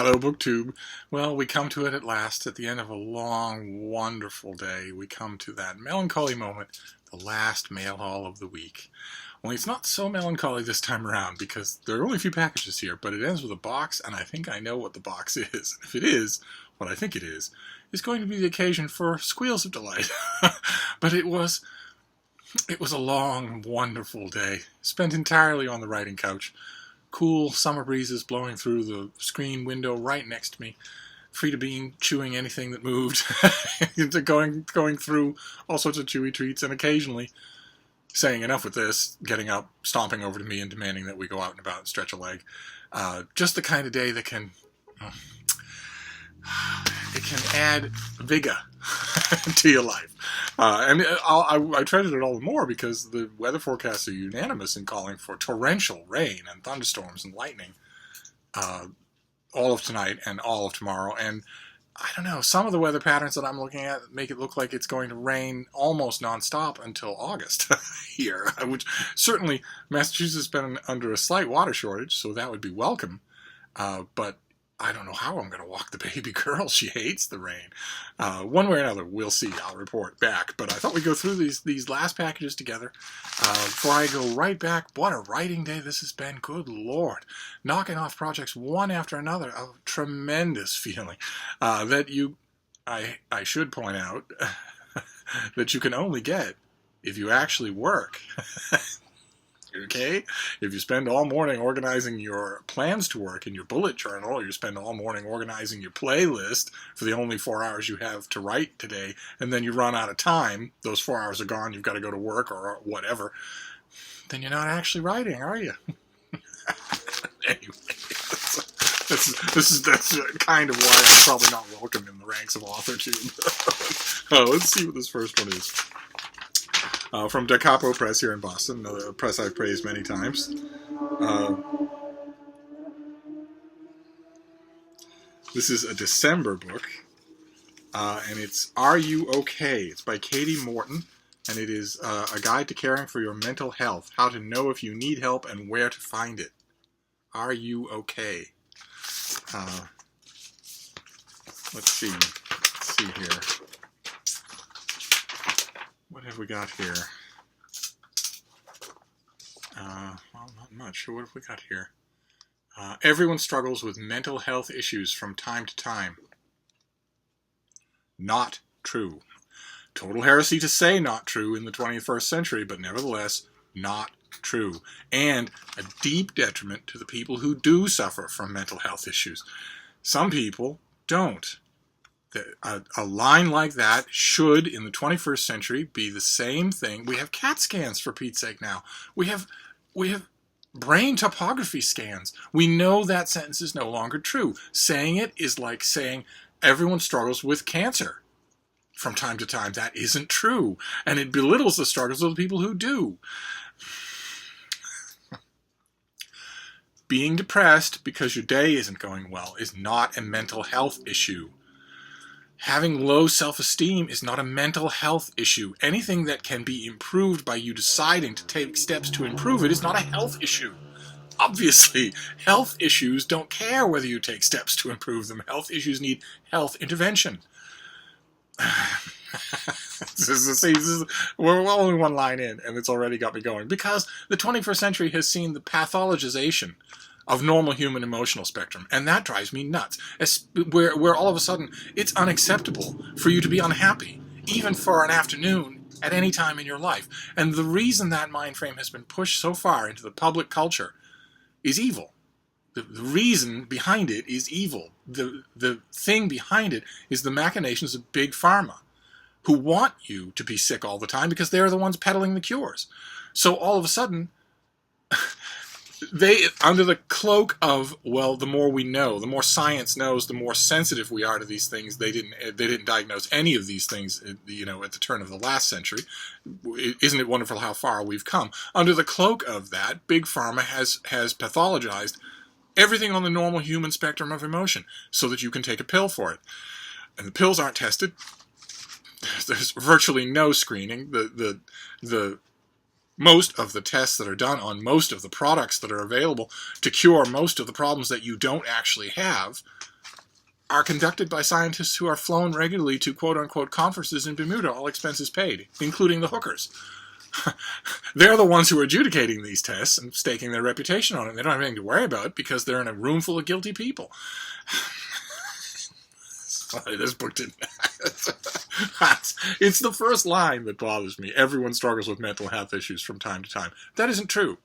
Hello, BookTube. Well, we come to it at last. At the end of a long, wonderful day, we come to that melancholy moment, the last mail haul of the week. Only it's not so melancholy this time around because there are only a few packages here, but it ends with a box, and I think I know what the box is. If it is what I think it is going to be the occasion for squeals of delight. But it was a long, wonderful day, spent entirely on the writing couch. Cool summer breezes blowing through the screen window right next to me. Frida Bean chewing anything that moved. going through all sorts of chewy treats, and occasionally saying enough with this, getting up, stomping over to me and demanding that we go out and about and stretch a leg. Just the kind of day that can add vigor to your life. And I treasured it all the more because the weather forecasts are unanimous in calling for torrential rain and thunderstorms and lightning all of tonight and all of tomorrow. And I don't know, some of the weather patterns that I'm looking at make it look like it's going to rain almost nonstop until August here, which certainly Massachusetts has been under a slight water shortage, so that would be welcome. But I don't know how I'm going to walk the baby girl. She hates the rain. One way or another, we'll see. I'll report back. But I thought we'd go through these last packages together before I go right back. What a writing day this has been. Good Lord. Knocking off projects one after another. A tremendous feeling I should point out, that you can only get if you actually work. Okay? If you spend all morning organizing your plans to work in your bullet journal, or you spend all morning organizing your playlist for the only 4 hours you have to write today, and then you run out of time, those 4 hours are gone, you've got to go to work or whatever, then you're not actually writing, are you? Anyway, that's kind of why I'm probably not welcome in the ranks of AuthorTube. Let's see what this first one is. From Da Capo Press here in Boston, a press I've praised many times. This is a December book, and it's Are You Okay? It's by Katie Morton, and it is a guide to caring for your mental health, how to know if you need help and where to find it. Are you okay? Let's see here. What have we got here? Well, not much. What have we got here? Everyone struggles with mental health issues from time to time. Not true. Total heresy to say not true in the 21st century, but nevertheless, not true. And a deep detriment to the people who do suffer from mental health issues. Some people don't. A line like that should, in the 21st century, be the same thing. We have CAT scans, for Pete's sake, now. We have brain topography scans. We know that sentence is no longer true. Saying it is like saying everyone struggles with cancer from time to time. That isn't true. And it belittles the struggles of the people who do. Being depressed because your day isn't going well is not a mental health issue. Having low self-esteem is not a mental health issue. Anything that can be improved by you deciding to take steps to improve it is not a health issue. Obviously, health issues don't care whether you take steps to improve them. Health issues need health intervention. We're only one line in, and it's already got me going. Because the 21st century has seen the pathologization of normal human emotional spectrum, and that drives me nuts. Where all of a sudden it's unacceptable for you to be unhappy, even for an afternoon at any time in your life. And the reason that mind frame has been pushed so far into the public culture is evil. The reason behind it is evil. The thing behind it is the machinations of Big Pharma, who want you to be sick all the time because they're the ones peddling the cures. So all of a sudden, they, under the cloak of, well, the more we know, the more science knows, the more sensitive we are to these things. They didn't diagnose any of these things, at the turn of the last century. Isn't it wonderful how far we've come? Under the cloak of that, Big Pharma has pathologized everything on the normal human spectrum of emotion so that you can take a pill for it. And the pills aren't tested. There's virtually no screening. The most of the tests that are done on most of the products that are available to cure most of the problems that you don't actually have are conducted by scientists who are flown regularly to quote-unquote conferences in Bermuda, all expenses paid, including the hookers. They're the ones who are adjudicating these tests and staking their reputation on it. They don't have anything to worry about because they're in a room full of guilty people. Sorry, this book didn't. It's the first line that bothers me. Everyone struggles with mental health issues from time to time. That isn't true.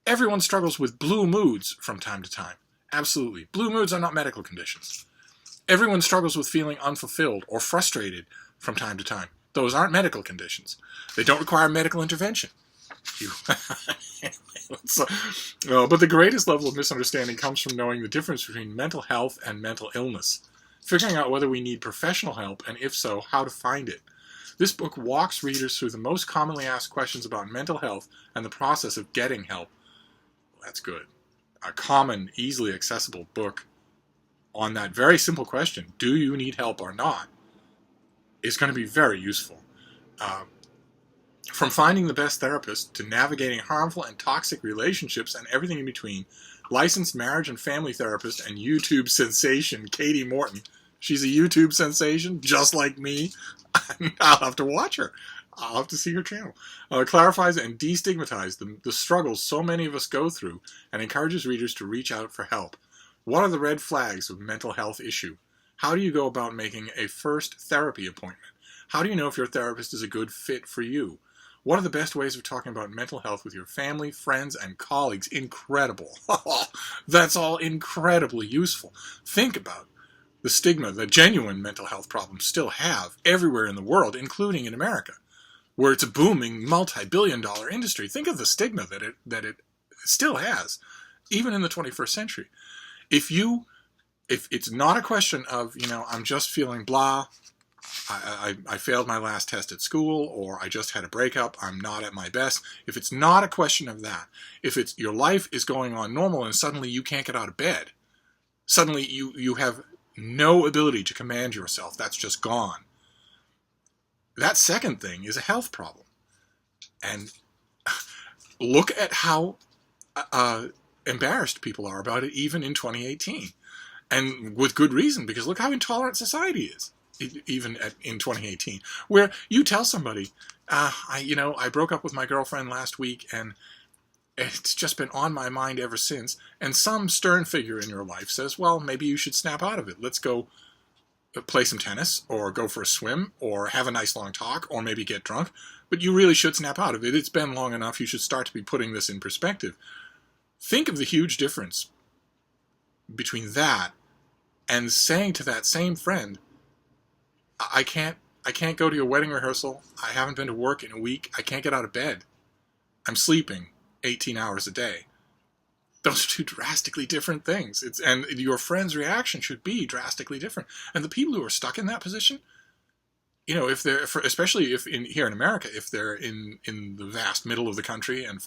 Everyone struggles with blue moods from time to time. Absolutely. Blue moods are not medical conditions. Everyone struggles with feeling unfulfilled or frustrated from time to time. Those aren't medical conditions. They don't require medical intervention. But the greatest level of misunderstanding comes from knowing the difference between mental health and mental illness. Figuring out whether we need professional help, and if so, how to find it. This book walks readers through the most commonly asked questions about mental health and the process of getting help. That's good. A common, easily accessible book on that very simple question, do you need help or not, is going to be very useful. From finding the best therapist to navigating harmful and toxic relationships and everything in between, licensed marriage and family therapist and YouTube sensation Katie Morton, she's a YouTube sensation just like me. I'll have to watch her. I'll have to see her channel. Clarifies and destigmatizes the struggles so many of us go through and encourages readers to reach out for help. What are the red flags of a mental health issue? How do you go about making a first therapy appointment? How do you know if your therapist is a good fit for you? What are the best ways of talking about mental health with your family, friends, and colleagues? Incredible. That's all incredibly useful. Think about the stigma that genuine mental health problems still have everywhere in the world, including in America, where it's a booming multi-billion-dollar industry. Think of the stigma that it still has, even in the 21st century. If it's not a question of, I'm just feeling blah, I failed my last test at school, or I just had a breakup, I'm not at my best. If it's not a question of that, if it's your life is going on normal and suddenly you can't get out of bed, suddenly you have no ability to command yourself, that's just gone. That second thing is a health problem. And look at how embarrassed people are about it even in 2018. And with good reason, because look how intolerant society is. Even in 2018, where you tell somebody, I broke up with my girlfriend last week and it's just been on my mind ever since, and some stern figure in your life says, well, maybe you should snap out of it. Let's go play some tennis, or go for a swim, or have a nice long talk, or maybe get drunk, but you really should snap out of it. It's been long enough. You should start to be putting this in perspective. Think of the huge difference between that and saying to that same friend, I can't go to your wedding rehearsal. I haven't been to work in a week. I can't get out of bed. I'm sleeping 18 hours a day. Those are two drastically different things. And your friend's reaction should be drastically different. And the people who are stuck in that position, if they're, especially if here in America, if they're in the vast middle of the country and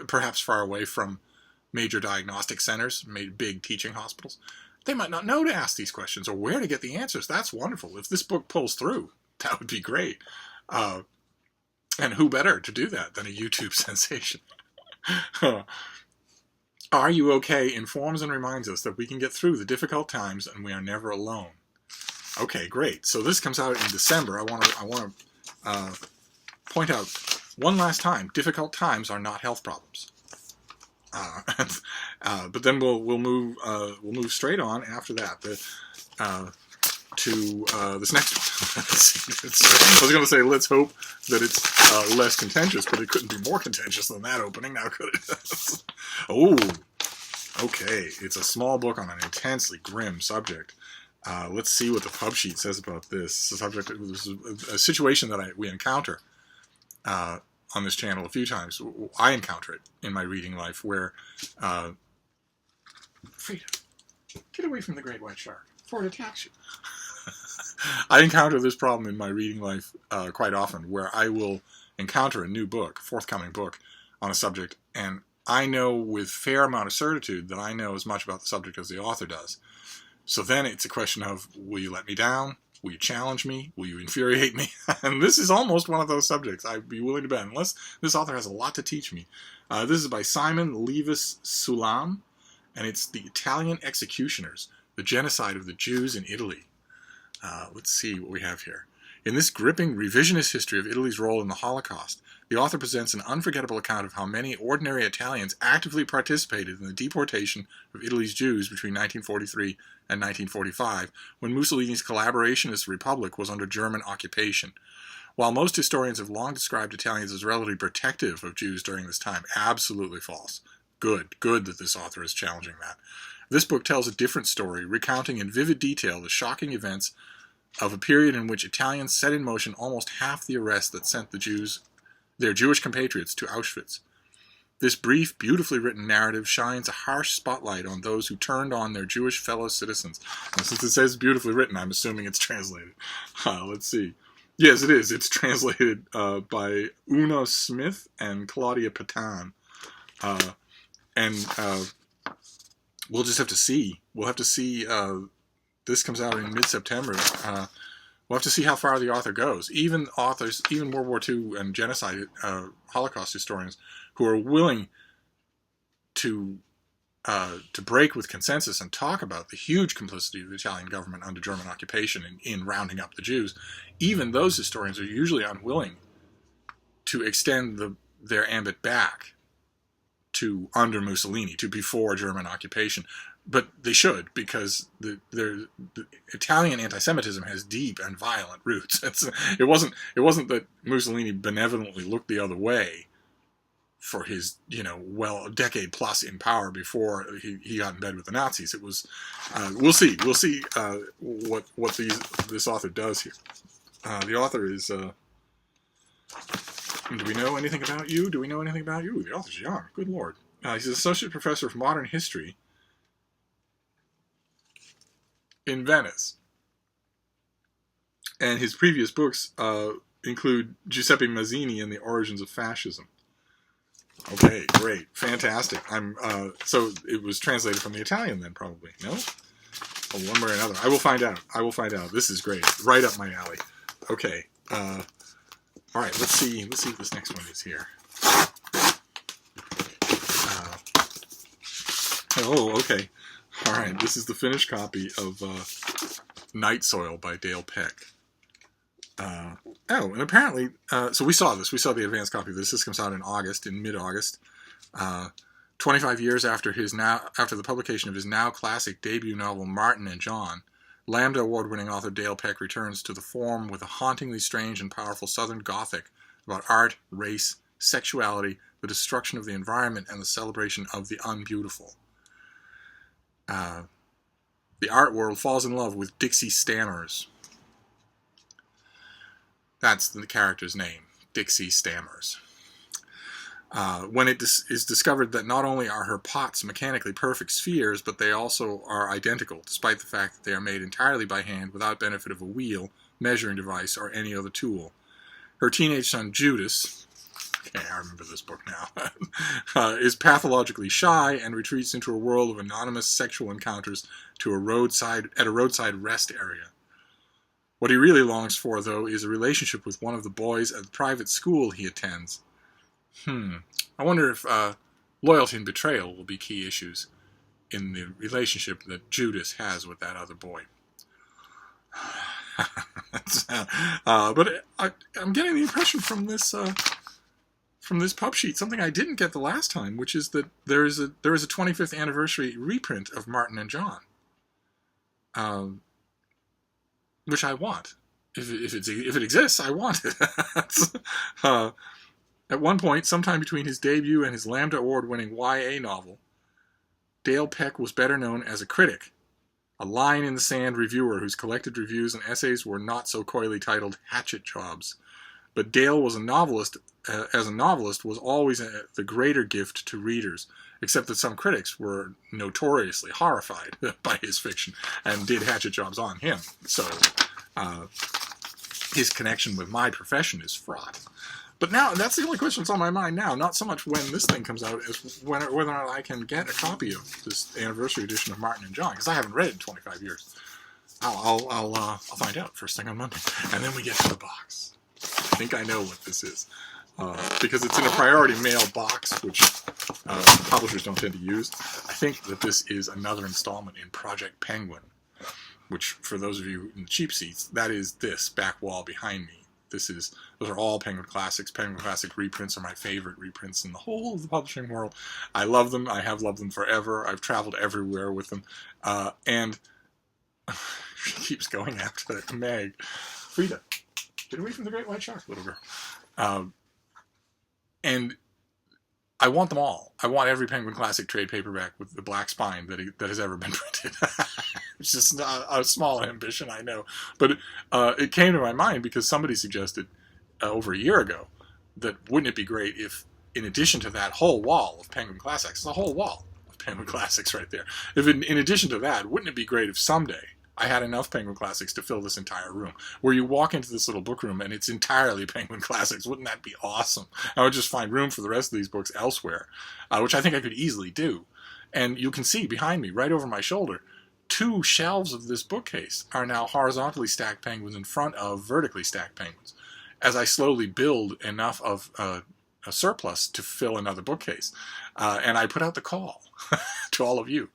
perhaps far away from major diagnostic centers, big teaching hospitals, they might not know to ask these questions or where to get the answers. That's wonderful. If this book pulls through, that would be great. And who better to do that than a YouTube sensation? Are You Okay? Informs and reminds us that we can get through the difficult times and we are never alone. Okay, great. So this comes out in December. I want to point out one last time: difficult times are not health problems. But then we'll move straight on after that to this next one. I was going to say, let's hope that it's less contentious, but it couldn't be more contentious than that opening, now could it? Oh, okay. It's a small book on an intensely grim subject. Let's see what the pub sheet says about this. The subject was a situation that we encounter on this channel a few times. I encounter it in my reading life where Frida, get away from the great white shark before it attacks you. I encounter this problem in my reading life quite often, where I will encounter a new book, forthcoming book, on a subject, and I know with fair amount of certitude that I know as much about the subject as the author does. So then it's a question of, will you let me down? Will you challenge me? Will you infuriate me? And this is almost one of those subjects I'd be willing to bet, unless this author has a lot to teach me. This is by Simon Levis Sulam, and it's The Italian Executioners, the genocide of the Jews in Italy. Let's see what we have here. In this gripping revisionist history of Italy's role in the Holocaust, the author presents an unforgettable account of how many ordinary Italians actively participated in the deportation of Italy's Jews between 1943 and 1945, when Mussolini's collaborationist republic was under German occupation. While most historians have long described Italians as relatively protective of Jews during this time, absolutely false. Good that this author is challenging that. This book tells a different story, recounting in vivid detail the shocking events of a period in which Italians set in motion almost half the arrests that sent their Jewish compatriots to Auschwitz. This brief, beautifully written narrative shines a harsh spotlight on those who turned on their Jewish fellow citizens. And since it says beautifully written, I'm assuming it's translated. Let's see. Yes, it is. It's translated by Una Smith and Claudia Patan. We'll just have to see. We'll have to see. This comes out in mid-September. We'll have to see how far the author goes. Even World War II and genocide Holocaust historians who are willing to break with consensus and talk about the huge complicity of the Italian government under German occupation in rounding up the Jews, even those historians are usually unwilling to extend their ambit back to under Mussolini, to before German occupation. But they should, because the Italian anti-Semitism has deep and violent roots. It wasn't that Mussolini benevolently looked the other way for his, a decade plus in power before he got in bed with the Nazis. It was, we'll see what this author does here. The author is, do we know anything about you? The author's young, good Lord. He's an associate professor of modern history in Venice. And his previous books include Giuseppe Mazzini and the Origins of Fascism. Okay, great, fantastic. So it was translated from the Italian then, probably. No? Well, one way or another. I will find out. This is great. Right up my alley. Okay. All right, let's see what this next one is here. Okay. All right, this is the finished copy of Night Soil by Dale Peck. And apparently, so we saw this. We saw the advanced copy of this. This comes out in mid-August. 25 years after the publication of his now classic debut novel, Martin and John, Lambda Award-winning author Dale Peck returns to the form with a hauntingly strange and powerful Southern Gothic about art, race, sexuality, the destruction of the environment, and the celebration of the unbeautiful. The art world falls in love with Dixie Stammers. That's the character's name, Dixie Stammers. When it is discovered that not only are her pots mechanically perfect spheres, but they also are identical, despite the fact that they are made entirely by hand without benefit of a wheel, measuring device, or any other tool. Her teenage son, Judas, okay, I remember this book now, is pathologically shy and retreats into a world of anonymous sexual encounters at a roadside rest area. What he really longs for, though, is a relationship with one of the boys at the private school he attends. I wonder if loyalty and betrayal will be key issues in the relationship that Judas has with that other boy. But I'm getting the impression from this pub sheet, something I didn't get the last time, which is that there is a 25th anniversary reprint of Martin and John, which I want. If it exists, I want it. At one point, sometime between his debut and his Lambda Award-winning YA novel, Dale Peck was better known as a critic, a line-in-the-sand reviewer whose collected reviews and essays were not so coyly titled hatchet jobs. But Dale was a novelist. As a novelist, was always the greater gift to readers, except that some critics were notoriously horrified by his fiction and did hatchet jobs on him. So his connection with my profession is fraught. But now, that's the only question that's on my mind now. Not so much when this thing comes out, as whether or not I can get a copy of this anniversary edition of Martin and John, because I haven't read it in 25 years. I'll find out first thing on Monday, and then we get to the box. I think I know what this is. because it's in a priority mail box, which publishers don't tend to use. I think that this is another installment in Project Penguin, which, for those of you in the cheap seats, that is this back wall behind me. Those are all Penguin Classics. Penguin Classic reprints are my favorite reprints in the whole of the publishing world. I love them. I have loved them forever. I've traveled everywhere with them. And she keeps going after Meg. Frida, get away from the great white shark, little girl. And I want them all. I want every Penguin Classic trade paperback with the black spine that has ever been printed. It's just a small ambition, I know. But it came to my mind because somebody suggested over a year ago that wouldn't it be great if, in addition to that whole wall of Penguin Classics, the whole wall of Penguin Classics right there, if in addition to that, wouldn't it be great if someday I had enough Penguin Classics to fill this entire room, where you walk into this little book room and it's entirely Penguin Classics? Wouldn't that be awesome? I would just find room for the rest of these books elsewhere, which I think I could easily do. And you can see behind me, right over my shoulder, 2 shelves of this bookcase are now horizontally stacked penguins in front of vertically stacked penguins, as I slowly build enough of a surplus to fill another bookcase. And I put out the call to all of you.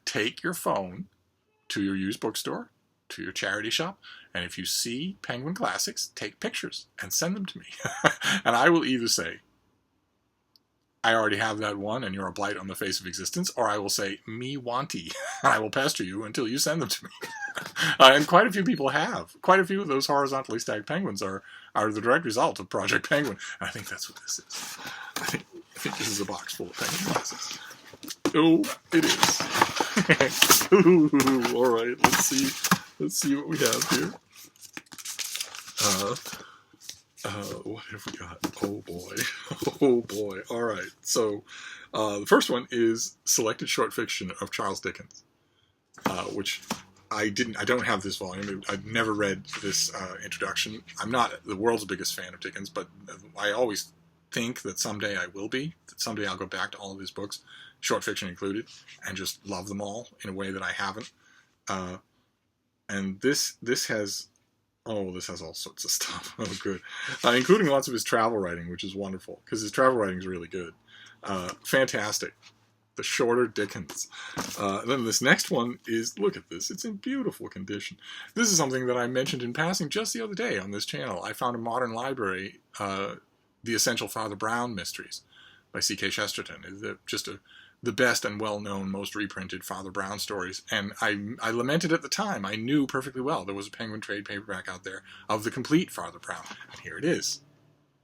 Take your phone to your used bookstore, to your charity shop, and if you see Penguin Classics, take pictures and send them to me. And I will either say, I already have that one and you're a blight on the face of existence, or I will say, me wanty, and I will pester you until you send them to me. And quite a few people have. Quite a few of those horizontally stacked penguins are the direct result of Project Penguin. And I think that's what this is. I think this is a box full of Penguin Classics. Oh, it is. Ooh, all right, let's see what we have here. What have we got? Oh boy. Oh boy. All right. So, the first one is Selected Short Fiction of Charles Dickens, which I don't have this volume. I've never read this introduction. I'm not the world's biggest fan of Dickens, but I always think that someday I will be. That someday I'll go back to all of his books, short fiction included, and just love them all in a way that I haven't. And this has all sorts of stuff. Oh, good. Including lots of his travel writing, which is wonderful, because his travel writing is really good. Fantastic. The shorter Dickens. Then this next one is, look at this. It's in beautiful condition. This is something that I mentioned in passing just the other day on this channel. I found a modern library, The Essential Father Brown Mysteries by C.K. Chesterton. It's just the best and well-known, most reprinted Father Brown stories. And I lamented at the time. I knew perfectly well there was a Penguin trade paperback out there of the complete Father Brown. And here it is.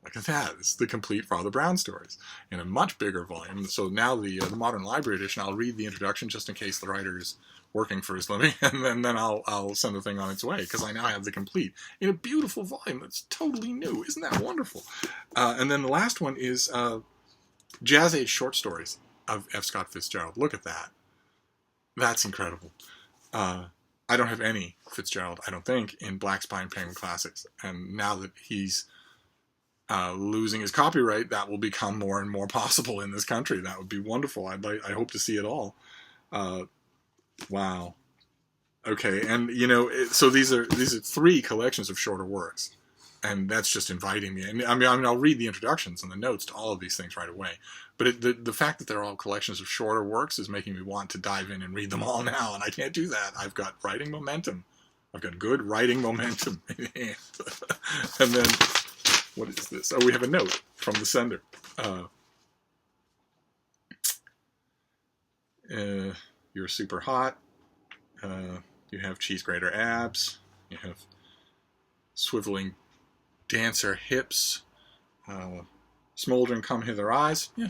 Look at that. It's the complete Father Brown stories in a much bigger volume. So now the modern library edition, I'll read the introduction just in case the writer is working for his living, and then I'll send the thing on its way, because I now have the complete in a beautiful volume that's totally new. Isn't that wonderful? And then the last one is Jazz Age Short Stories of F. Scott Fitzgerald. Look at that. That's incredible. I don't have any Fitzgerald, I don't think, in Black Spine Penguin Classics. And now that he's losing his copyright, that will become more and more possible in this country. That would be wonderful. I hope to see it all. Wow. Okay, and so these are 3 collections of shorter works, and that's just inviting me. And I mean, I'll read the introductions and the notes to all of these things right away. But the fact that they're all collections of shorter works is making me want to dive in and read them all now, and I can't do that. I've got writing momentum. I've got good writing momentum in hand. And then, what is this? Oh, we have a note from the sender. You're super hot. You have cheese grater abs. You have swiveling dancer hips. Smoldering come hither eyes. Yeah.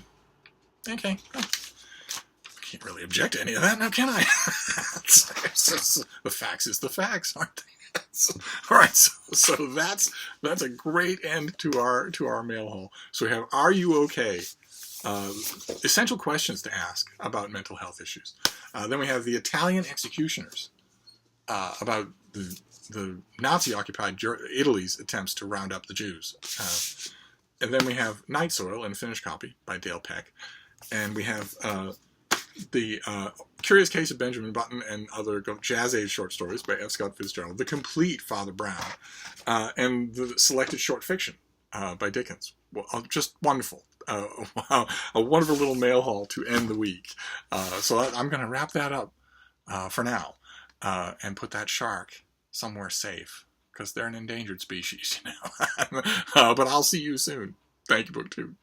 Okay. I can't really object to any of that now, can I? The facts is the facts, aren't they? All right, so that's a great end to our mail haul. So we have Are You Okay? Essential questions to ask about mental health issues. Then we have The Italian Executioners, about the Nazi-occupied Italy's attempts to round up the Jews. And then we have Night Soil in a finished copy by Dale Peck. And we have the Curious Case of Benjamin Button and Other Jazz Age Short Stories by F. Scott Fitzgerald, the complete Father Brown, and the Selected Short Fiction by Dickens, just wonderful. A wonderful little mail haul to end the week. So I'm going to wrap that up for now and put that shark somewhere safe because they're an endangered species, you know. But I'll see you soon. Thank you, BookTube.